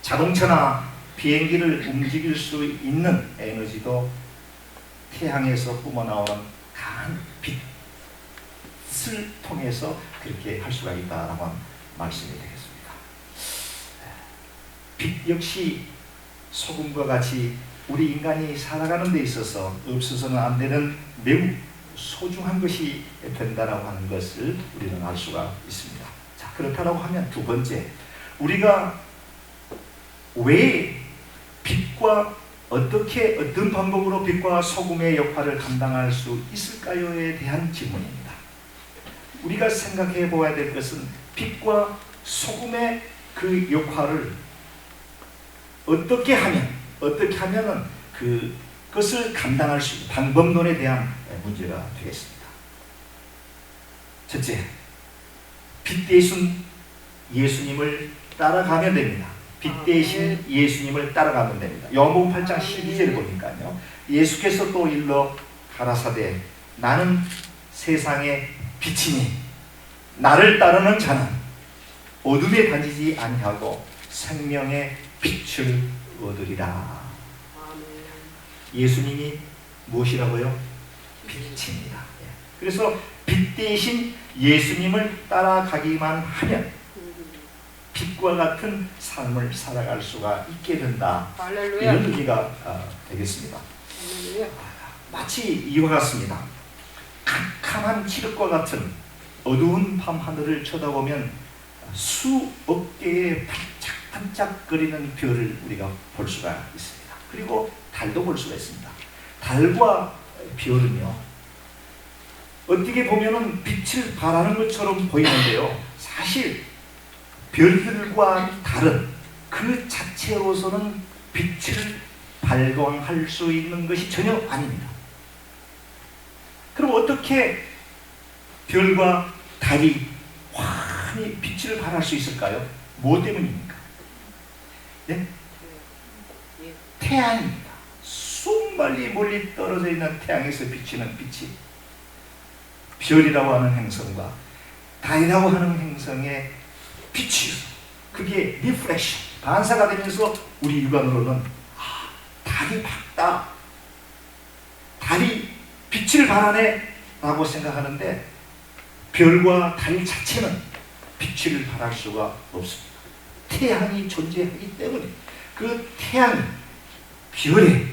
자동차나 비행기를 움직일 수 있는 에너지도 태양에서 뿜어나오는 강한 빛을 통해서 그렇게 할 수가 있다라고 하는 말씀이 되겠습니다. 빛 역시 소금과 같이 우리 인간이 살아가는 데 있어서 없어서는 안 되는 매우 소중한 것이 된다라고 하는 것을 우리는 알 수가 있습니다. 자, 그렇다고 하면 두 번째, 우리가 왜 빛과 어떻게 어떤 방법으로 빛과 소금의 역할을 감당할 수 있을까요에 대한 질문입니다. 우리가 생각해 보아야 될 것은 빛과 소금의 그 역할을 어떻게 하면은 그것을 감당할 수 있는 방법론에 대한 문제가 되겠습니다. 첫째, 빛 대신 예수님을 따라가면 됩니다. 빛 대신 예수님을 따라가면 됩니다. 요한복음 8장 12절을 보니까요, 예수께서 또 일러 가라사대 나는 세상의 빛이니 나를 따르는 자는 어둠에 다니지 아니하고 생명의 빛을 얻으리라. 예수님이 무엇이라고요? 빛입니다. 그래서 빛 대신 예수님을 따라가기만 하면 빛과 같은 삶을 살아갈 수가 있게 된다. 할렐루야. 이런 의미가 되겠습니다. 할렐루야. 마치 이와 같습니다. 캄캄한 칠흑과 같은 어두운 밤하늘을 쳐다보면 수억 개의 반짝반짝거리는 별을 우리가 볼 수가 있습니다. 그리고 달도 볼 수가 있습니다. 달과 별은요, 어떻게 보면은 빛을 발하는 것처럼 보이는데요, 사실 별들과 달은 그 자체로서는 빛을 발광할 수 있는 것이 전혀 아닙니다. 그럼 어떻게 별과 달이 환히 빛을 발할 수 있을까요? 무엇 때문입니까? 네? 태양입니다. 수많이 멀리 떨어져 있는 태양에서 비치는 빛이 별이라고 하는 행성과 달이라고 하는 행성의 빛이, 그게 리프렉션, 반사가 되면서 우리 육안으로는 달이 밝다, 달이 빛을 발하네 라고 생각하는데, 별과 달 자체는 빛을 발할 수가 없습니다. 태양이 존재하기 때문에 그 태양이 별에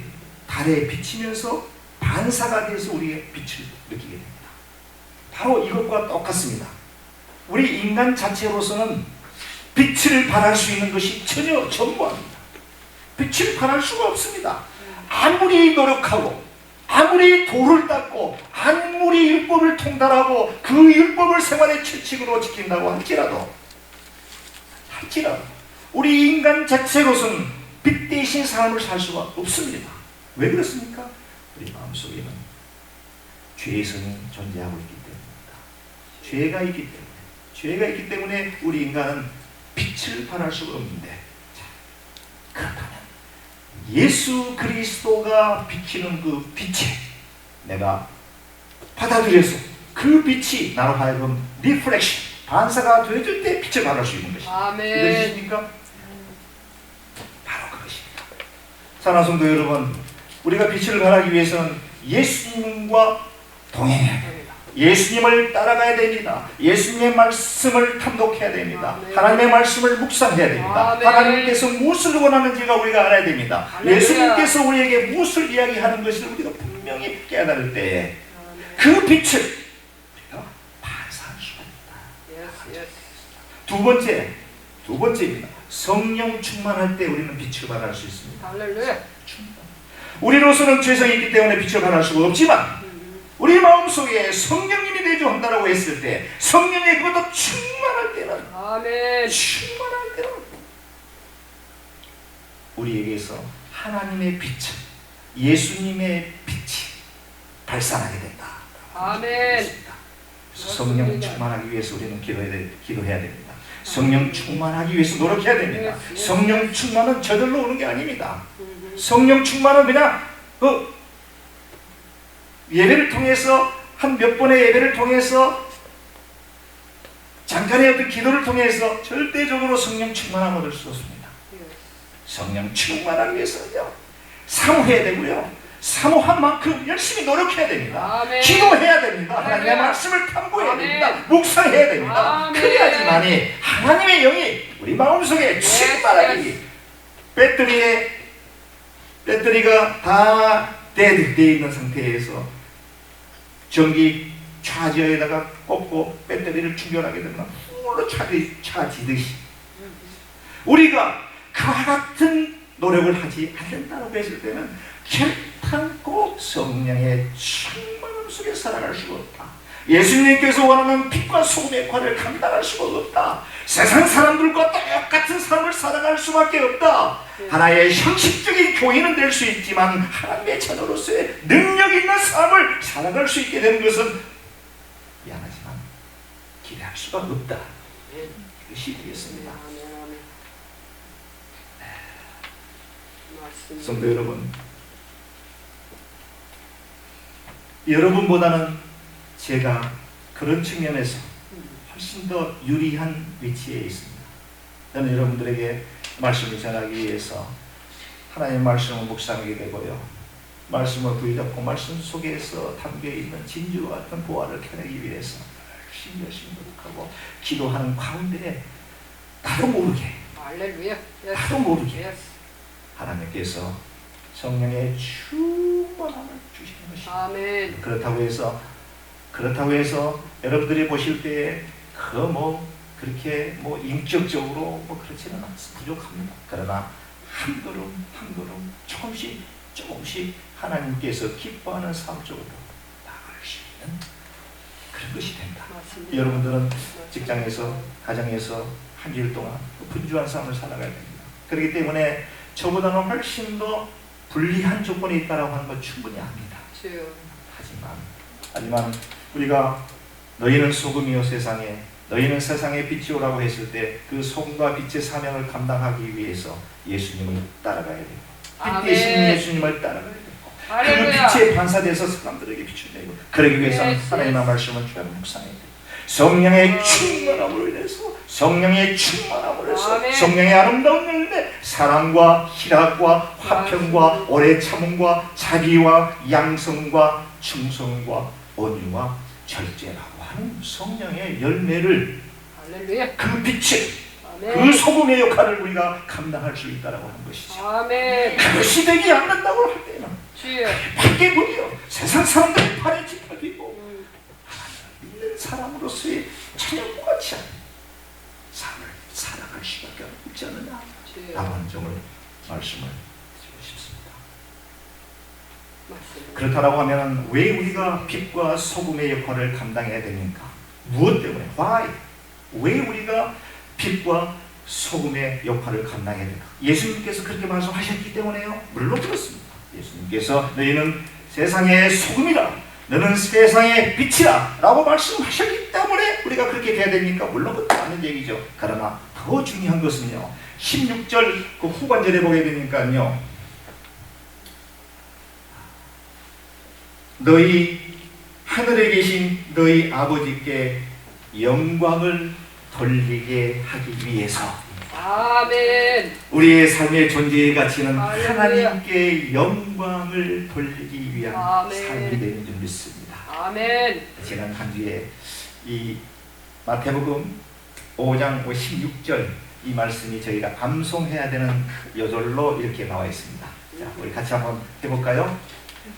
달에 비치면서 반사가 돼서 우리의 빛을 느끼게 됩니다. 바로 이것과 똑같습니다. 우리 인간 자체로서는 빛을 발할 수 있는 것이 전혀 전무합니다. 빛을 발할 수가 없습니다. 아무리 노력하고 아무리 돌을 닦고 아무리 율법을 통달하고 그 율법을 생활의 철칙으로 지킨다고 할지라도 우리 인간 자체로서는 빛 대신 삶을 살 수가 없습니다. 왜 그렇습니까? 우리 마음속에는 죄의 성이 존재하고 있기 때문입니다. 죄가 있기 때문에 우리 인간은 빛을 발할 수가 없는데, 그렇다면 예수 그리스도가 비치는 그 빛에 내가 받아들여서 그 빛이 나로 하여금 리프렉션, 반사가 되어질 때 빛을 발할 수 있는 것입니다. 믿으십니까? 바로 그것입니다. 사랑하는 성도 여러분, 우리가 빛을 발하기 위해서는 예수님과 동행해야 됩니다. 예수님을 따라가야 됩니다. 예수님의 말씀을 탐독해야 됩니다. 하나님의 말씀을 묵상해야 됩니다. 하나님께서 무엇을 원하는지가 우리가 알아야 됩니다. 예수님께서 우리에게 무엇을 이야기하는 것을 우리가 분명히 깨달을 때에 그 빛을 우리가 반사할 수가 있다. 두 번째입니다. 성령 충만할 때 우리는 빛을 발할 수 있습니다. 할렐루야. 우리로서는 죄성이 있기 때문에 빛을 발할 수가 없지만, 우리 마음속에 성령님이 내주한다라고 했을 때, 성령의 그것도 충만할 때는, 충만할 때는 우리에게서 하나님의 빛은, 예수님의 빛이 발산하게 된다. 아멘. 성령 충만하기 위해서 우리는 기도해야 됩니다. 성령 충만하기 위해서 노력해야 됩니다. 성령 충만은 저절로 오는 게 아닙니다. 성령 충만은 그냥 예배를 통해서, 한 몇 번의 예배를 통해서, 잠깐의 어떤 기도를 통해서 절대적으로 성령 충만함을 얻을 수 없습니다. 성령 충만하기 위해서는요, 사모해야 되고요, 사모한 만큼 열심히 노력해야 됩니다. 기도해야 됩니다. 하나님의 말씀을 탐구해야 됩니다. 묵상해야 됩니다. 그래야지만이 하나님의 영이 우리 마음속에 충만하기, 배터리가 다 데드되어 있는 상태에서 전기 차저에다가 꽂고 배터리를 충전하게 되면 물로 차지듯이 우리가 그와 같은 노력을 하지 않는다고 했을 때는 결탄코 성령의 충만함 속에 살아갈 수가 없다. 예수님께서 원하는 빛과 소금의 역할을 감당할 수가 없다. 세상 사람들과 똑같은 삶을 살아갈 수밖에 없다. 하나의 형식적인 교회는 될 수 있지만 하나님의 자녀로서의 능력 있는 삶을 살아갈 수 있게 되는 것은 미안하지만 기대할 수가 없다. 이것이 되겠습니다. 성도 여러분, 여러분보다는 제가 그런 측면에서 훨씬 더 유리한 위치에 있습니다. 저는 여러분들에게 말씀을 전하기 위해서 하나님의 말씀을 묵상하게 되고요, 말씀을 부여잡고 말씀 속에서 담겨있는 진주와 같은 보화를 캐내기 위해서 열심히 노력하고 기도하는 가운데 나도 모르게 하나님께서 성령의 충만함을 주시는 것입니다. 아멘. 그렇다고 해서 여러분들이 보실 때에 그렇게 인격적으로 그렇지는 않습니다. 부족합니다. 그러나 한 걸음 한 걸음 조금씩 하나님께서 기뻐하는 삶 쪽으로 나아갈 수 있는 그런 것이 된다. 맞습니다. 여러분들은 직장에서, 가정에서 한 주일 동안 분주한 삶을 살아가야 됩니다. 그렇기 때문에 저보다는 훨씬 더 불리한 조건이 있다라고 하는 건 충분히 압니다. 하지만 우리가 너희는 소금이요 세상에, 너희는 세상의 빛이오라고 했을 때 그 소금과 빛의 사명을 감당하기 위해서 예수님을 따라가야 돼요. 빛 대신 예수님을 따라가야 되고 그 빛에 반사돼서 사람들에게 빛을 내고, 그러기 위해서는 하나님의 말씀을 주야 묵상해야 돼요. 성령의 충만함으로 인해서 성령의 아름다운 열매, 사랑과 희락과 화평과 오래 참음과 자비와 양성과 충성과 온유와 절제라고 하는 성령의 열매를, 그 빛을, 그 소금의 역할을 우리가 감당할 수 있다라고 하는 것이죠. 아멘. 그것이 되지 않는다고 할 때는 밖에 보여 세상 사람들의 팔에 짓밟히고 믿는 사람으로서의 찬양과 같이 삶을 살아갈 수밖에 없지 않느냐 라고 하는 점을 말씀을 드리고 싶습니다. 그렇다고 하면 왜 우리가 빛과 소금의 역할을 감당해야 됩니까? 무엇 때문에? Why? 왜 우리가 빛과 소금의 역할을 감당해야 됩니까? 예수님께서 그렇게 말씀하셨기 때문에요? 물론 그렇습니다. 예수님께서 너희는 세상의 소금이라, 너는 세상의 빛이라 라고 말씀하셨기 때문에 우리가 그렇게 돼야 됩니까? 물론 그것도 맞는 얘기죠. 그러나 더 중요한 것은요, 16절 그 후반절에 보게 되니까요, 너희 하늘에 계신 너희 아버지께 영광을 돌리게 하기 위해서, 아멘. 우리의 삶의 존재의 가치는 할렐루야. 하나님께 영광을 돌리기 위한 아멘. 삶이 되는 줄 믿습니다. 아멘. 지난 한 주에 이 마태복음 5장 16절 이 말씀이 저희가 암송해야 되는 여절로 이렇게 나와 있습니다. 자, 우리 같이 한번 해볼까요?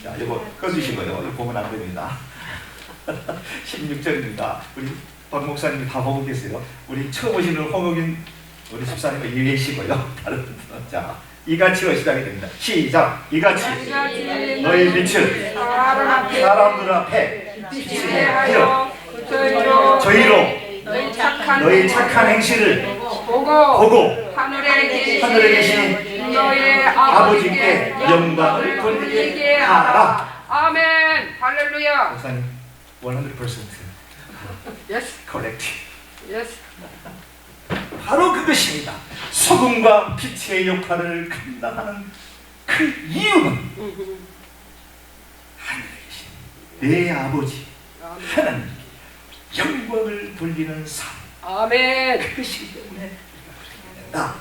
자, 이거 꺼주시고요. 이거 보면 안 됩니다. 16절입니다. 우리 박 목사님이 다 보고 계세요. 우리 처음 오시는 홍옥인 우리 집사님은 이 계시고요. 다른 자, 이같이로 시작이 됩니다. 시작. 이같이 너희 빛을 사람들 앞에 비치게 하여 저희로 너희 착한 행실을 보고 하늘에 계신 너의 아버지께 영광을 돌리게 하라. 아멘. 할렐루야. 목사님 100% Yes. correct. Yes. 바로 그것입니다. 소금과 빛의 역할을 감당하는 그 이유는 하늘에 계신 내 아버지 하나님께 영광을 돌리는 삶, 아멘. 그것이기 때문에 우리가 그렇게 된다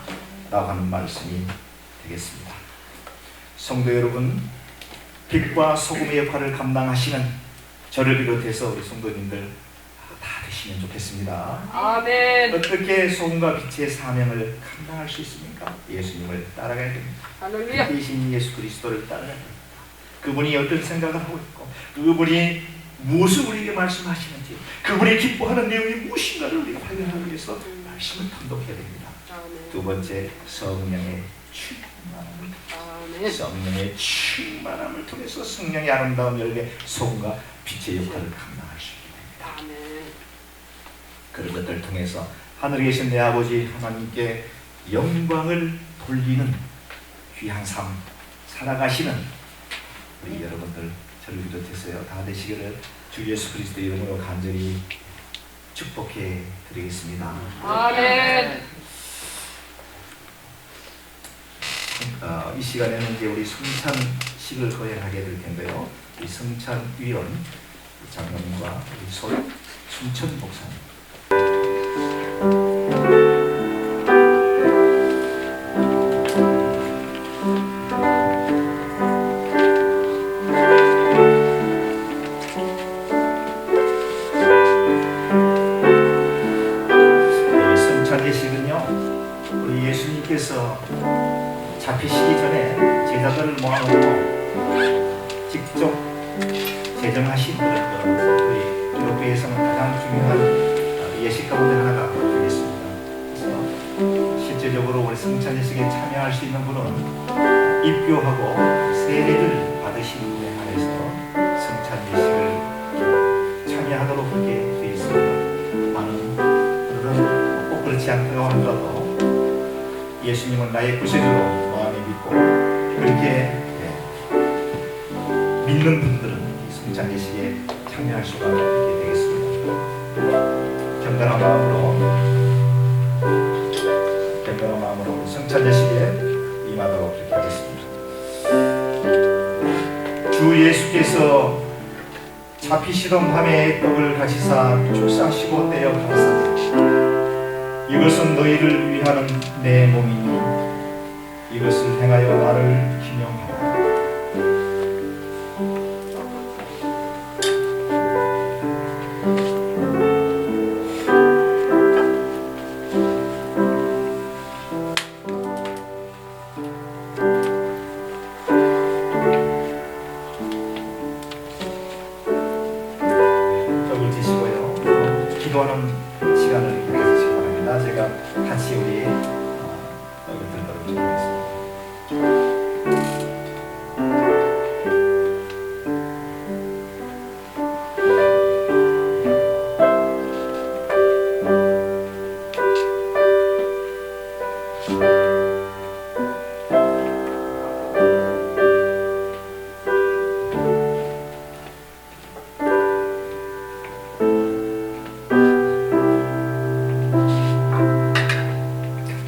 라고 하는 말씀이 되겠습니다. 성도 여러분, 빛과 소금의 역할을 감당하시는 저를 비롯해서 우리 성도님들 다 되시면 좋겠습니다. 아멘. 어떻게 소금과 빛의 사명을 감당할 수 있습니까? 예수님을 따라가야 됩니다. 할렐루야. 빛이신 예수 그리스도를 따라가야 됩니다. 그분이 어떤 생각을 하고 있고, 그분이 무엇을 우리에게 말씀하시는지, 그분이 기뻐하는 내용이 무엇인가를 우리가 발견하기 위해서 말씀을 통독해야 됩니다. 아멘. 두 번째, 성령의 충만함을 성령의 충만함을 통해서 성령의 아름다운 열매 소금과 빛의 역할을 감당할 수 있게 됩니다. 그런 것들을 통해서 하늘에 계신 내 아버지 하나님께 영광을 돌리는 귀한 삶 살아가시는 우리 여러분들 저를 비롯해서요 다 되시기를 주 예수 그리스도의 이름으로 간절히 축복해 드리겠습니다. 아멘. 이 시간에는 이제 우리 성찬식을 거행하게 될 텐데요. 이 성찬위원 장로님과 우리 순천 목사님. 이 성찬제식은요, 우리 예수님께서 잡히시기 전에 제자들을 모아놓고 직접 제정하신 그런 우리 기독교에서는 가장 중요한 예식 가운데 하나가 되겠습니다. 그래서 실제적으로 우리 성찬예식에 참여할 수 있는 분은 입교하고 세례를 받으신 분에 한해서 성찬예식을 참여하도록 그렇게 되어 있습니다. 많은 분들은 꼭 그렇지 않다고 하더라도 예수님은 나의 구세주로 마음에 믿고 그렇게 믿는 분들은 이 성찬예식에 참여할 수가 있게 되겠습니다. 경건한 마음으로 성찬예식에 임하도록 그렇게 하겠습니다. 주 예수께서 잡히시던 밤에 떡을 가지사 축사하시고 떼어 가라사대 이것은 너희를 위하는 내 몸이니 이것을 행하여 나를 기념하라. 떡을 드시고요. 기도하는 시간을 가지시기 바랍니다. 제가 같이 우리 떡을 들도록 좀 하겠습니다.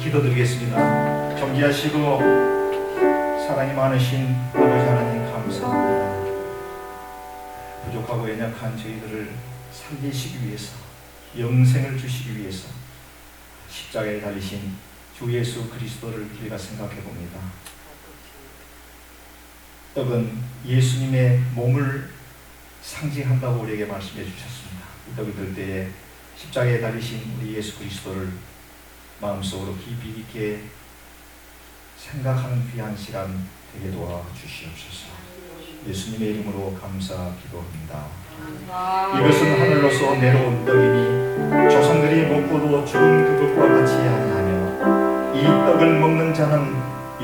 기도드리겠습니다. 존귀하시고 사랑이 많으신 아버지 하나님 감사합니다. 부족하고 연약한 저희들을 살리시기 위해서 영생을 주시기 위해서 십자가에 달리신 주 예수 그리스도를 우리가 생각해 봅니다. 떡은 예수님의 몸을 상징한다고 우리에게 말씀해 주셨습니다. 이 떡을 들 때에 십자가에 달리신 우리 예수 그리스도를 마음속으로 깊이 있게 생각하는 귀한 시간 되게 도와주시옵소서. 예수님의 이름으로 감사 기도합니다. 이것은 하늘로서 내려온 떡이니 조상들이 먹고도 죽은 그것과 같이 아니하며 이 떡을 먹는 자는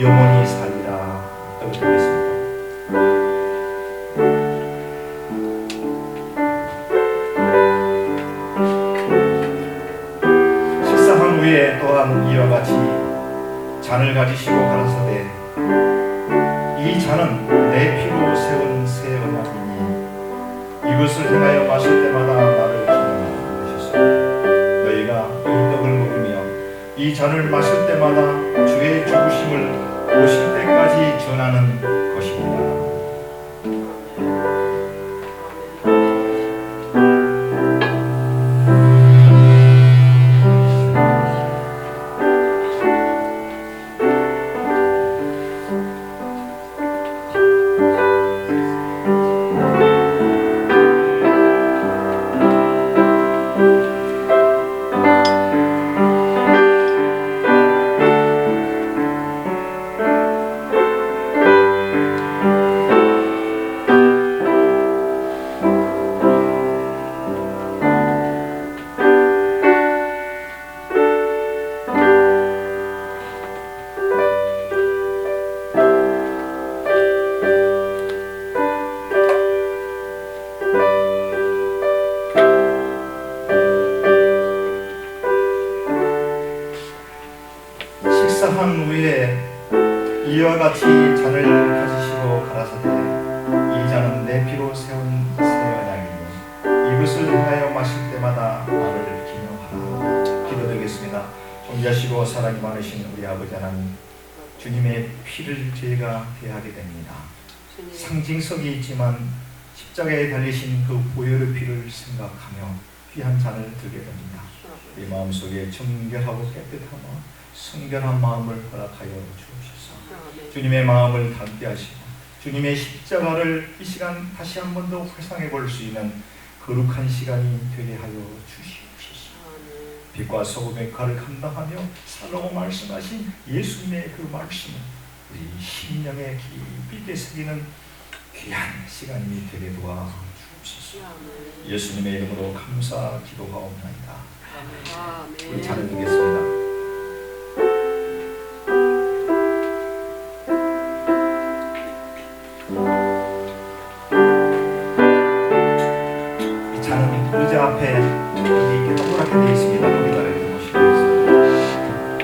영원히 살리라. 떡을 드리겠습니다. 식사한 후에 또한 이와 같이 잔을 가지시고 가라사대 이 잔은 내 피로 세운 새 언약이니 이것을 행하여 마실 때마다 나를 기념하라 하셨습니다. 너희가 이 떡을 먹으며 이 잔을 마실 때마다 주의 죽으심을 오실 때까지 전하는 것입니다. 식사한 후에 이와 같이 잔을 펴주시고 가라사대 이 잔은 내 피로 세운 새 언약이니 이것을 하여 마실 때마다 나를 기념하라. 기도드리겠습니다. 존귀하시고 사랑이 많으신 우리 아버지 하나님, 주님의 피를 저희가 대하게 됩니다. 상징성이 있지만 십자가에 달리신 그 보혈의 피를 생각하며 귀한 잔을 들게 됩니다. 우리 마음속에 정결하고 깨끗하며 성결한 마음을 허락하여 주옵소서. 주님의 마음을 담게 하시고 주님의 십자가를 이 시간 다시 한 번 더 회상해 볼 수 있는 거룩한 시간이 되게 하여 주시옵소서. 빛과 소금의 역할을 감당하며 살라고 말씀하신 예수님의 그 말씀을 우리 심령에 깊이 되새기는 귀한 시간이 되게 도와 주옵소서. 예수님의 이름으로 감사 기도하옵나이다. 우리 찬양 드리겠습니다. 이 잔은 의자 앞에 여기 이렇게 동그랗게 되어 있습니다. 거기다 이렇게 놓으시겠습니다.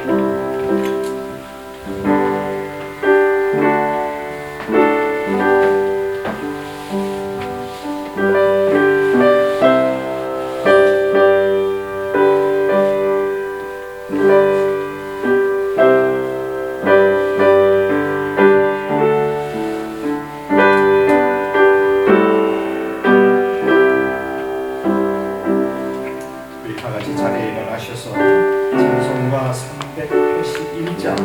찬송가 381장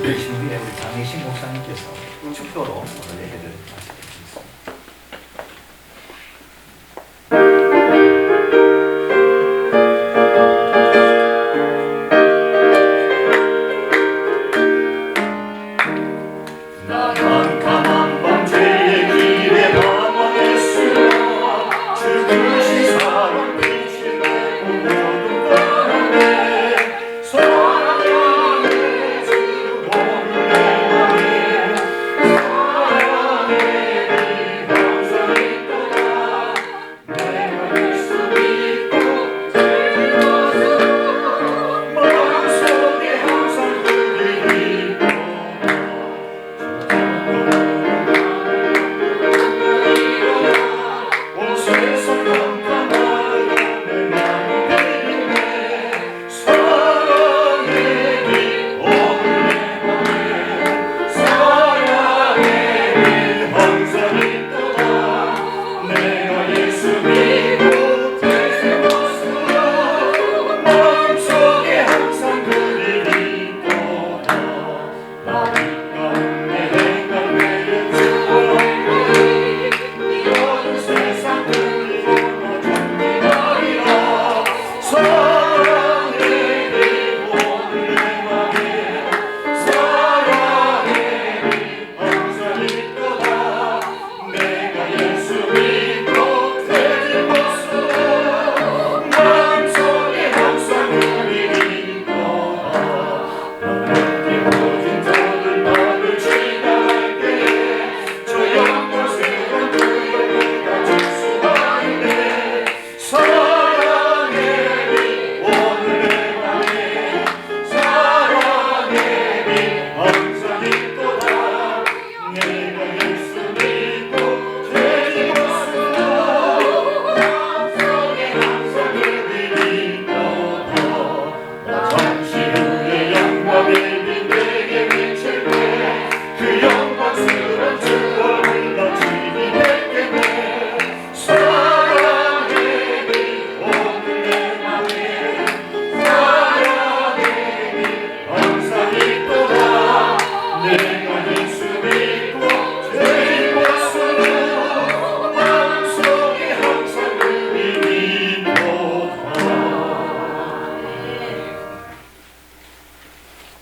들으신 후에 우리 장혜신 목사님께서 축도로 오늘 예배를 마치겠습니다.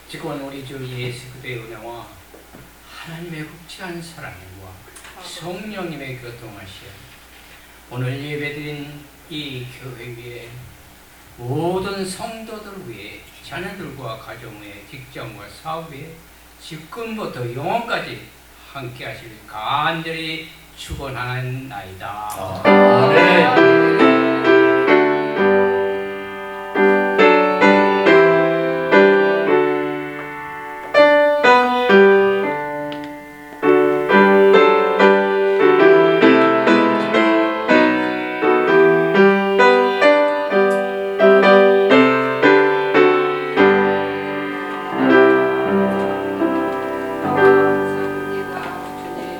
지금은 우리 주 예수 그리스도의 은혜와 하나님의 극치한 사랑과 성령님의 교통하시어 오늘 예배드린 이 교회 위에 모든 성도들 위해 자녀들과 가정 위에 직장과 사업 위에 지금부터 영원까지 함께 하시길 간절히 축원하나이다. 아멘.